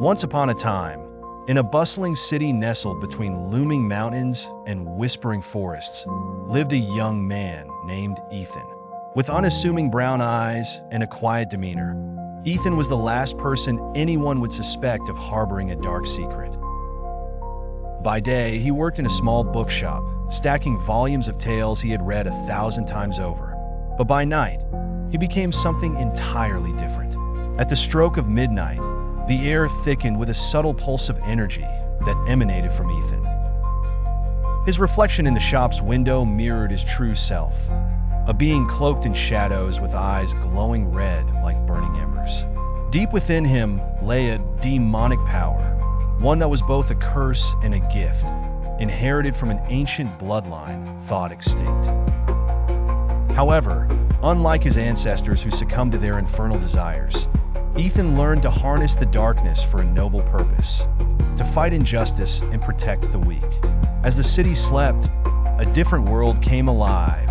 Once upon a time, in a bustling city nestled between looming mountains and whispering forests, lived a young man named Ethan. With unassuming brown eyes and a quiet demeanor, Ethan was the last person anyone would suspect of harboring a dark secret. By day, he worked in a small bookshop, stacking volumes of tales he had read 1,000 times over. But by night, he became something entirely different. At the stroke of midnight, the air thickened with a subtle pulse of energy that emanated from Ethan. His reflection in the shop's window mirrored his true self, a being cloaked in shadows with eyes glowing red like burning embers. Deep within him lay a demonic power, one that was both a curse and a gift, inherited from an ancient bloodline thought extinct. However, unlike his ancestors who succumbed to their infernal desires, Ethan learned to harness the darkness for a noble purpose, to fight injustice and protect the weak. As the city slept, a different world came alive,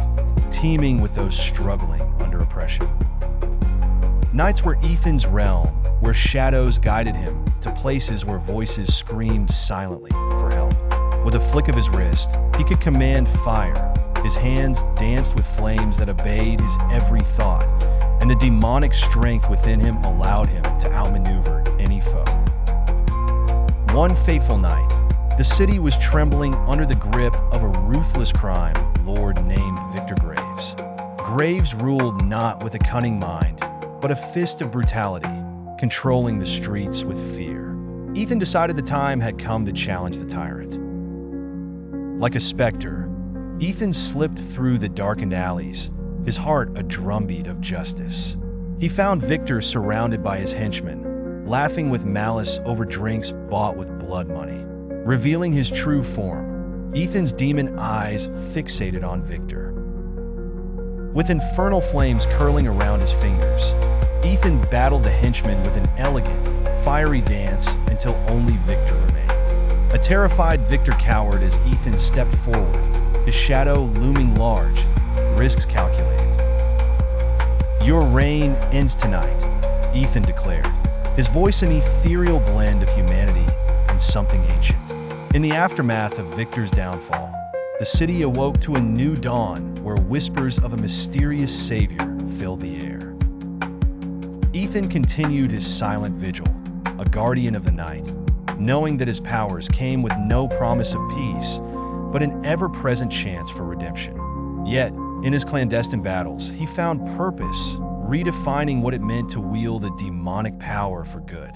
teeming with those struggling under oppression. Nights were Ethan's realm, where shadows guided him to places where voices screamed silently for help. With a flick of his wrist, he could command fire. His hands danced with flames that obeyed his every thought, and the demonic strength within him allowed him to outmaneuver any foe. One fateful night, the city was trembling under the grip of a ruthless crime lord named Victor Graves. Graves ruled not with a cunning mind, but a fist of brutality, controlling the streets with fear. Ethan decided the time had come to challenge the tyrant. Like a specter, Ethan slipped through the darkened alleys, his heart a drumbeat of justice. He found Victor surrounded by his henchmen, laughing with malice over drinks bought with blood money. Revealing his true form, Ethan's demon eyes fixated on Victor. With infernal flames curling around his fingers, Ethan battled the henchman with an elegant, fiery dance until only Victor remained. A terrified Victor cowered as Ethan stepped forward, his shadow looming large, risks calculated. "Your reign ends tonight," Ethan declared, his voice an ethereal blend of humanity and something ancient. In the aftermath of Victor's downfall, the city awoke to a new dawn where whispers of a mysterious savior filled the air. Ethan continued his silent vigil, a guardian of the night, knowing that his powers came with no promise of peace, but an ever-present chance for redemption. Yet, in his clandestine battles, he found purpose, redefining what it meant to wield a demonic power for good.